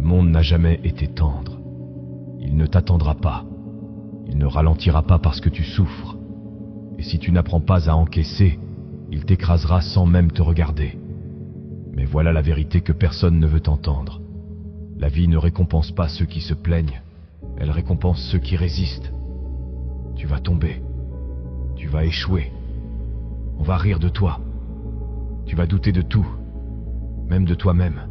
Le monde n'a jamais été tendre. Il ne t'attendra pas. Il ne ralentira pas parce que tu souffres. Et si tu n'apprends pas à encaisser, il t'écrasera sans même te regarder. Mais voilà la vérité que personne ne veut entendre. La vie ne récompense pas ceux qui se plaignent. Elle récompense ceux qui résistent. Tu vas tomber. Tu vas échouer. On va rire de toi. Tu vas douter de tout, même de toi-même.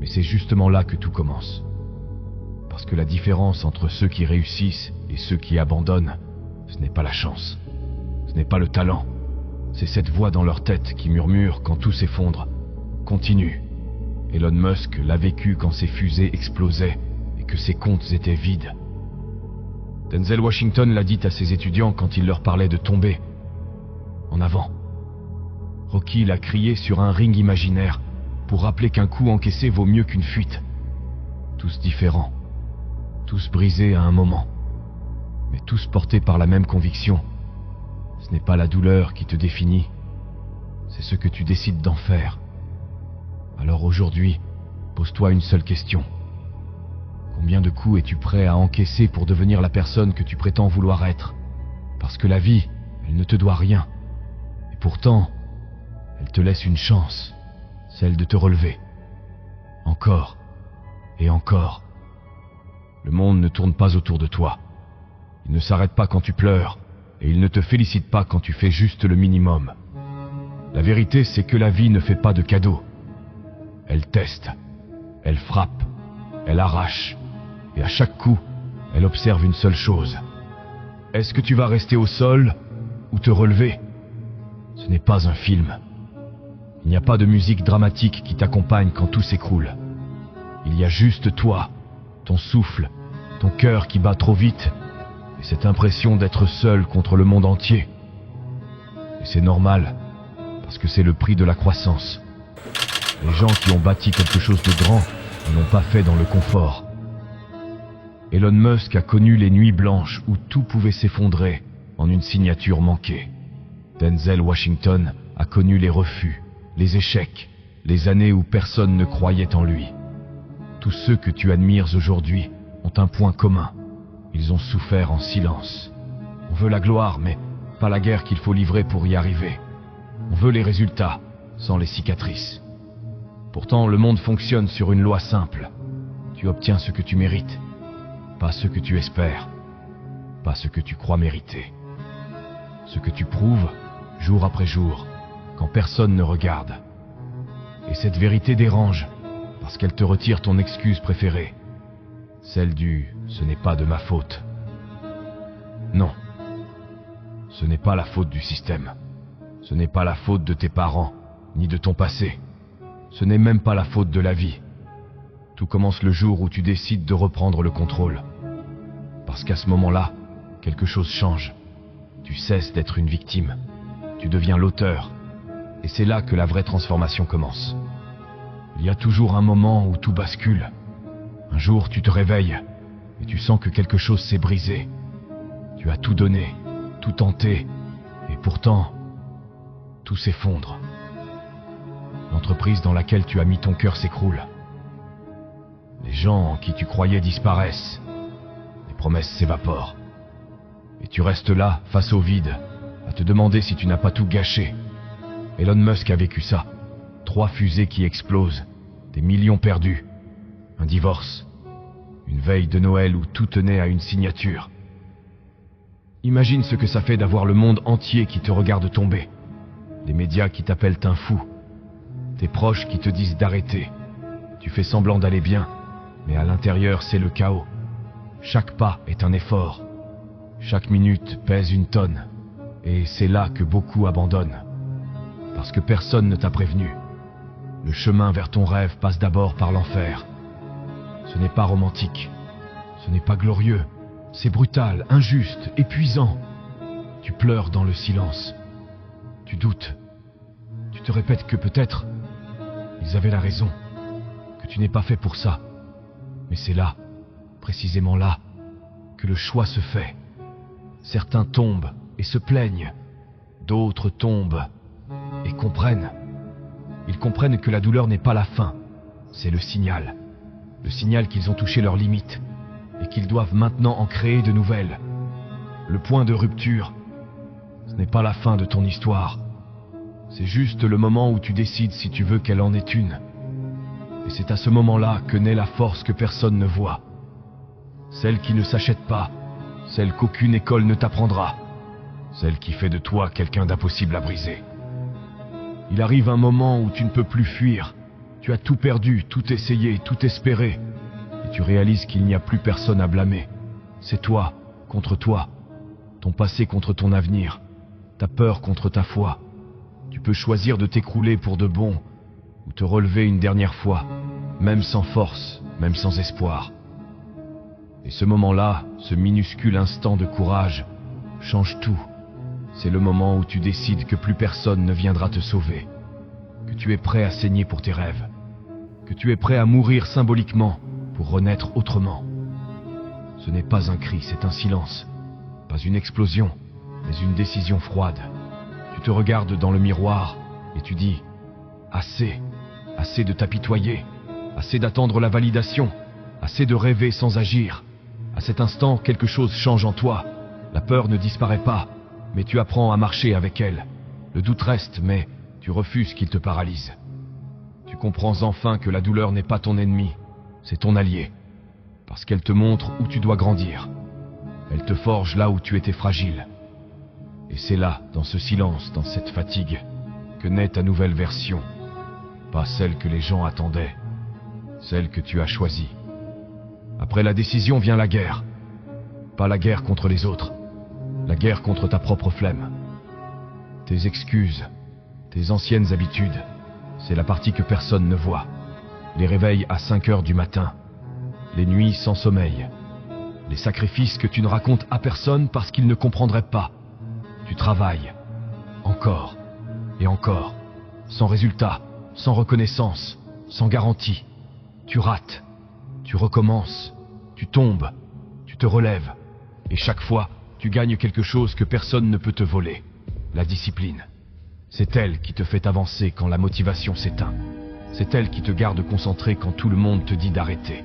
Mais c'est justement là que tout commence. Parce que la différence entre ceux qui réussissent et ceux qui abandonnent, ce n'est pas la chance. Ce n'est pas le talent. C'est cette voix dans leur tête qui murmure quand tout s'effondre. Continue. Elon Musk l'a vécu quand ses fusées explosaient et que ses comptes étaient vides. Denzel Washington l'a dit à ses étudiants quand il leur parlait de tomber. En avant. Rocky l'a crié sur un ring imaginaire pour rappeler qu'un coup encaissé vaut mieux qu'une fuite. Tous différents. Tous brisés à un moment. Mais tous portés par la même conviction. Ce n'est pas la douleur qui te définit. C'est ce que tu décides d'en faire. Alors aujourd'hui, pose-toi une seule question. Combien de coups es-tu prêt à encaisser pour devenir la personne que tu prétends vouloir être? Parce que la vie, elle ne te doit rien. Et pourtant, elle te laisse une chance, celle de te relever. Encore et encore. Le monde ne tourne pas autour de toi. Il ne s'arrête pas quand tu pleures, et il ne te félicite pas quand tu fais juste le minimum. La vérité, c'est que la vie ne fait pas de cadeaux. Elle teste, elle frappe, elle arrache, et à chaque coup, elle observe une seule chose. Est-ce que tu vas rester au sol ou te relever? Ce n'est pas un film. Il n'y a pas de musique dramatique qui t'accompagne quand tout s'écroule. Il y a juste toi, ton souffle, ton cœur qui bat trop vite, et cette impression d'être seul contre le monde entier. Et c'est normal, parce que c'est le prix de la croissance. Les gens qui ont bâti quelque chose de grand ne l'ont pas fait dans le confort. Elon Musk a connu les nuits blanches où tout pouvait s'effondrer en une signature manquée. Denzel Washington a connu les refus, les échecs, les années où personne ne croyait en lui. Tous ceux que tu admires aujourd'hui ont un point commun. Ils ont souffert en silence. On veut la gloire, mais pas la guerre qu'il faut livrer pour y arriver. On veut les résultats, sans les cicatrices. Pourtant, le monde fonctionne sur une loi simple. Tu obtiens ce que tu mérites, pas ce que tu espères, pas ce que tu crois mériter. Ce que tu prouves, jour après jour, quand personne ne regarde. Et cette vérité dérange, parce qu'elle te retire ton excuse préférée, celle du « ce n'est pas de ma faute ». Non, ce n'est pas la faute du système, ce n'est pas la faute de tes parents, ni de ton passé, ce n'est même pas la faute de la vie. Tout commence le jour où tu décides de reprendre le contrôle. Parce qu'à ce moment-là, quelque chose change. Tu cesses d'être une victime, tu deviens l'auteur. Et c'est là que la vraie transformation commence. Il y a toujours un moment où tout bascule. Un jour, tu te réveilles et tu sens que quelque chose s'est brisé. Tu as tout donné, tout tenté, et pourtant, tout s'effondre. L'entreprise dans laquelle tu as mis ton cœur s'écroule. Les gens en qui tu croyais disparaissent. Les promesses s'évaporent. Et tu restes là, face au vide, à te demander si tu n'as pas tout gâché. Elon Musk a vécu ça. 3 fusées qui explosent, des millions perdus, un divorce, une veille de Noël où tout tenait à une signature. Imagine ce que ça fait d'avoir le monde entier qui te regarde tomber, les médias qui t'appellent un fou, tes proches qui te disent d'arrêter. Tu fais semblant d'aller bien, mais à l'intérieur c'est le chaos. Chaque pas est un effort, chaque minute pèse une tonne, et c'est là que beaucoup abandonnent. Parce que personne ne t'a prévenu. Le chemin vers ton rêve passe d'abord par l'enfer. Ce n'est pas romantique, ce n'est pas glorieux, c'est brutal, injuste, épuisant. Tu pleures dans le silence, tu doutes, tu te répètes que peut-être ils avaient la raison, que tu n'es pas fait pour ça. Mais c'est là, précisément là, que le choix se fait. Certains tombent et se plaignent, d'autres tombent et comprennent. Ils comprennent que la douleur n'est pas la fin, c'est le signal. le signal qu'ils ont touché leurs limites et qu'ils doivent maintenant en créer de nouvelles. Le point de rupture, ce n'est pas la fin de ton histoire. C'est juste le moment où tu décides si tu veux qu'elle en ait une. Et c'est à ce moment-là que naît la force que personne ne voit. Celle qui ne s'achète pas, celle qu'aucune école ne t'apprendra, celle qui fait de toi quelqu'un d'impossible à briser. Il arrive un moment où tu ne peux plus fuir. Tu as tout perdu, tout essayé, tout espéré. Et tu réalises qu'il n'y a plus personne à blâmer. C'est toi contre toi. Ton passé contre ton avenir. Ta peur contre ta foi. Tu peux choisir de t'écrouler pour de bon ou te relever une dernière fois, même sans force, même sans espoir. Et ce moment-là, ce minuscule instant de courage, change tout. C'est le moment où tu décides que plus personne ne viendra te sauver, que tu es prêt à saigner pour tes rêves, que tu es prêt à mourir symboliquement pour renaître autrement. Ce n'est pas un cri, c'est un silence, pas une explosion, mais une décision froide. Tu te regardes dans le miroir et tu dis « Assez, assez de t'apitoyer, assez d'attendre la validation, assez de rêver sans agir. » À cet instant, quelque chose change en toi. La peur ne disparaît pas, mais tu apprends à marcher avec elle. Le doute reste, mais tu refuses qu'il te paralyse. Tu comprends enfin que la douleur n'est pas ton ennemi, c'est ton allié. Parce qu'elle te montre où tu dois grandir. Elle te forge là où tu étais fragile. Et c'est là, dans ce silence, dans cette fatigue, que naît ta nouvelle version. Pas celle que les gens attendaient, celle que tu as choisie. Après la décision vient la guerre. Pas la guerre contre les autres, la guerre contre ta propre flemme. Tes excuses, tes anciennes habitudes, c'est la partie que personne ne voit. Les réveils à 5 heures du matin, les nuits sans sommeil, les sacrifices que tu ne racontes à personne parce qu'ils ne comprendraient pas. Tu travailles, encore et encore, sans résultat, sans reconnaissance, sans garantie. Tu rates. Tu recommences, tu tombes, tu te relèves, et chaque fois, tu gagnes quelque chose que personne ne peut te voler, la discipline. C'est elle qui te fait avancer quand la motivation s'éteint. C'est elle qui te garde concentré quand tout le monde te dit d'arrêter.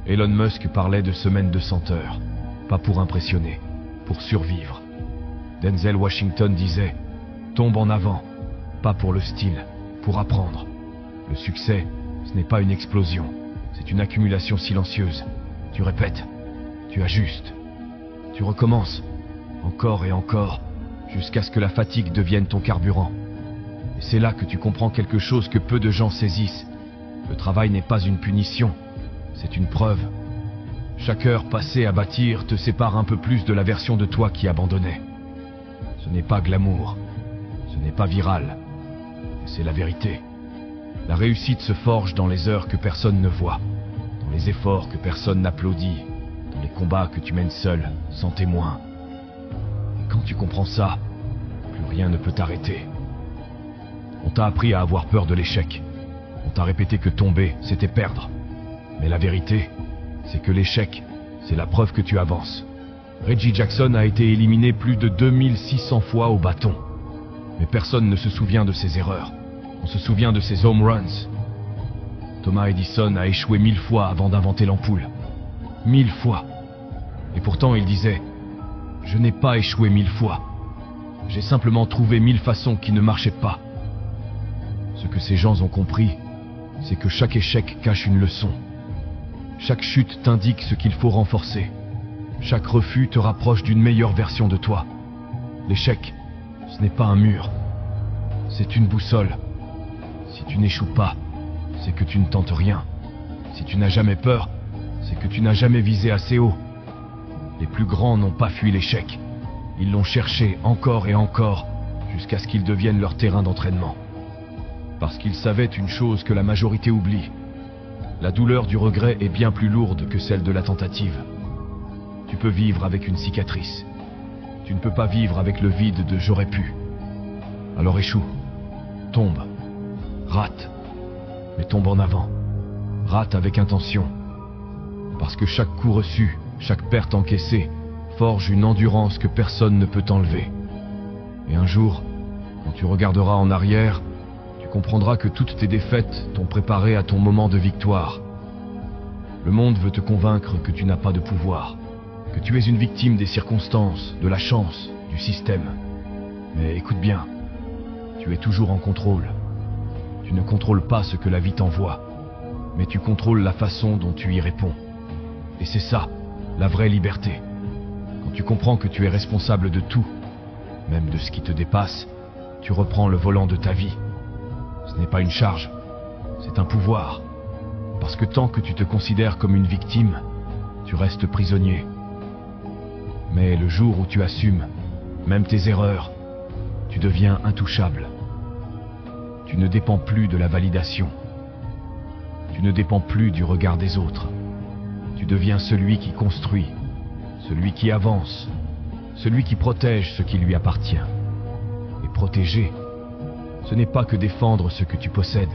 Elon Musk parlait de semaines de 100 heures, pas pour impressionner, pour survivre. Denzel Washington disait « Tombe en avant, pas pour le style, pour apprendre. Le succès, ce n'est pas une explosion. C'est une accumulation silencieuse. Tu répètes, tu ajustes, tu recommences, encore et encore, jusqu'à ce que la fatigue devienne ton carburant. Et c'est là que tu comprends quelque chose que peu de gens saisissent. Le travail n'est pas une punition, c'est une preuve. Chaque heure passée à bâtir te sépare un peu plus de la version de toi qui abandonnait. Ce n'est pas glamour, ce n'est pas viral, c'est la vérité. La réussite se forge dans les heures que personne ne voit, dans les efforts que personne n'applaudit, dans les combats que tu mènes seul, sans témoin. Et quand tu comprends ça, plus rien ne peut t'arrêter. On t'a appris à avoir peur de l'échec. On t'a répété que tomber, c'était perdre. Mais la vérité, c'est que l'échec, c'est la preuve que tu avances. Reggie Jackson a été éliminé plus de 2600 fois au bâton. Mais personne ne se souvient de ses erreurs. On se souvient de ses home runs. Thomas Edison a échoué 1000 fois avant d'inventer l'ampoule. 1000 fois. Et pourtant il disait « Je n'ai pas échoué 1000 fois. J'ai simplement trouvé 1000 façons qui ne marchaient pas. » Ce que ces gens ont compris, c'est que chaque échec cache une leçon. Chaque chute t'indique ce qu'il faut renforcer. Chaque refus te rapproche d'une meilleure version de toi. L'échec, ce n'est pas un mur. C'est une boussole. Si tu n'échoues pas, c'est que tu ne tentes rien. Si tu n'as jamais peur, c'est que tu n'as jamais visé assez haut. Les plus grands n'ont pas fui l'échec. Ils l'ont cherché encore et encore, jusqu'à ce qu'il devienne leur terrain d'entraînement. Parce qu'ils savaient une chose que la majorité oublie. La douleur du regret est bien plus lourde que celle de la tentative. Tu peux vivre avec une cicatrice. Tu ne peux pas vivre avec le vide de « j'aurais pu ». Alors échoue, tombe, rate, mais tombe en avant. Rate avec intention. Parce que chaque coup reçu, chaque perte encaissée, forge une endurance que personne ne peut enlever. Et un jour, quand tu regarderas en arrière, tu comprendras que toutes tes défaites t'ont préparé à ton moment de victoire. Le monde veut te convaincre que tu n'as pas de pouvoir, que tu es une victime des circonstances, de la chance, du système. Mais écoute bien, tu es toujours en contrôle. Tu ne contrôles pas ce que la vie t'envoie, mais tu contrôles la façon dont tu y réponds. Et c'est ça, la vraie liberté. Quand tu comprends que tu es responsable de tout, même de ce qui te dépasse, tu reprends le volant de ta vie. Ce n'est pas une charge, c'est un pouvoir. Parce que tant que tu te considères comme une victime, tu restes prisonnier. Mais le jour où tu assumes, même tes erreurs, tu deviens intouchable. Tu ne dépends plus de la validation. Tu ne dépends plus du regard des autres. Tu deviens celui qui construit, celui qui avance, celui qui protège ce qui lui appartient. Et protéger, ce n'est pas que défendre ce que tu possèdes,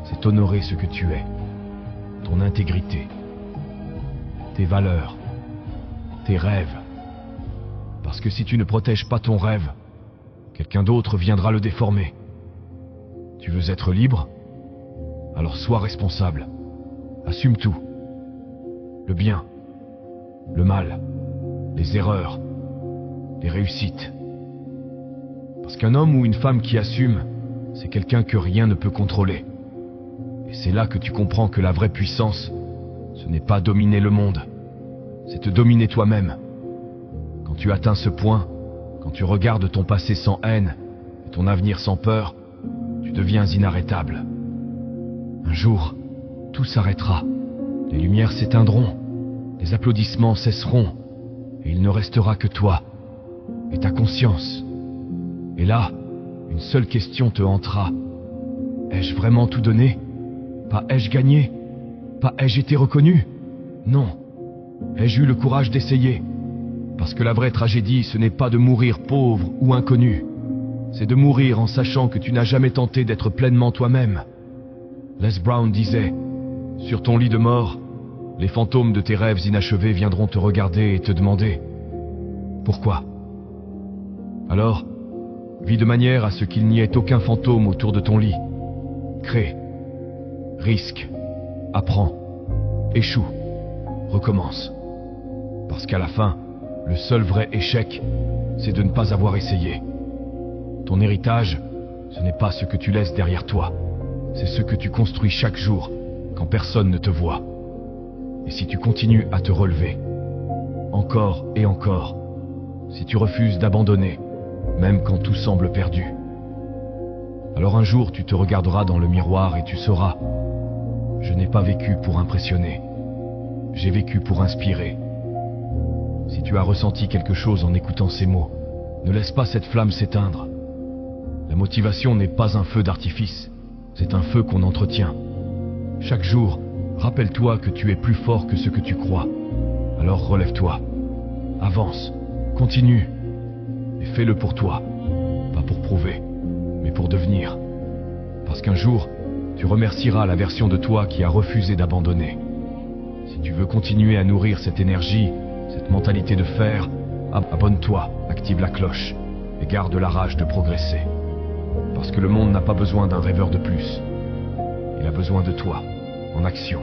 c'est honorer ce que tu es, ton intégrité, tes valeurs, tes rêves. Parce que si tu ne protèges pas ton rêve, quelqu'un d'autre viendra le déformer. Tu veux être libre? Alors sois responsable. Assume tout. Le bien, le mal, les erreurs, les réussites. Parce qu'un homme ou une femme qui assume, c'est quelqu'un que rien ne peut contrôler. Et c'est là que tu comprends que la vraie puissance, ce n'est pas dominer le monde, c'est te dominer toi-même. Quand tu atteins ce point, quand tu regardes ton passé sans haine et ton avenir sans peur, tu deviens inarrêtable. Un jour, tout s'arrêtera. Les lumières s'éteindront, les applaudissements cesseront, et il ne restera que toi et ta conscience. Et là, une seule question te hantera. Ai-je vraiment tout donné? Pas ai-je gagné? Pas ai-je été reconnu? Non. Ai-je eu le courage d'essayer? Parce que la vraie tragédie, ce n'est pas de mourir pauvre ou inconnu. C'est de mourir en sachant que tu n'as jamais tenté d'être pleinement toi-même. Les Brown disait, « Sur ton lit de mort, les fantômes de tes rêves inachevés viendront te regarder et te demander « Pourquoi ?» Alors, vis de manière à ce qu'il n'y ait aucun fantôme autour de ton lit. Crée, risque, apprends, échoue, recommence. Parce qu'à la fin, le seul vrai échec, c'est de ne pas avoir essayé. Ton héritage, ce n'est pas ce que tu laisses derrière toi. C'est ce que tu construis chaque jour, quand personne ne te voit. Et si tu continues à te relever, encore et encore, si tu refuses d'abandonner, même quand tout semble perdu, alors un jour tu te regarderas dans le miroir et tu sauras, je n'ai pas vécu pour impressionner, j'ai vécu pour inspirer. Si tu as ressenti quelque chose en écoutant ces mots, ne laisse pas cette flamme s'éteindre. La motivation n'est pas un feu d'artifice, c'est un feu qu'on entretient. Chaque jour, rappelle-toi que tu es plus fort que ce que tu crois. Alors relève-toi, avance, continue, et fais-le pour toi, pas pour prouver, mais pour devenir. Parce qu'un jour, tu remercieras la version de toi qui a refusé d'abandonner. Si tu veux continuer à nourrir cette énergie, cette mentalité de fer, abonne-toi, active la cloche, et garde la rage de progresser. Parce que le monde n'a pas besoin d'un rêveur de plus. Il a besoin de toi, en action.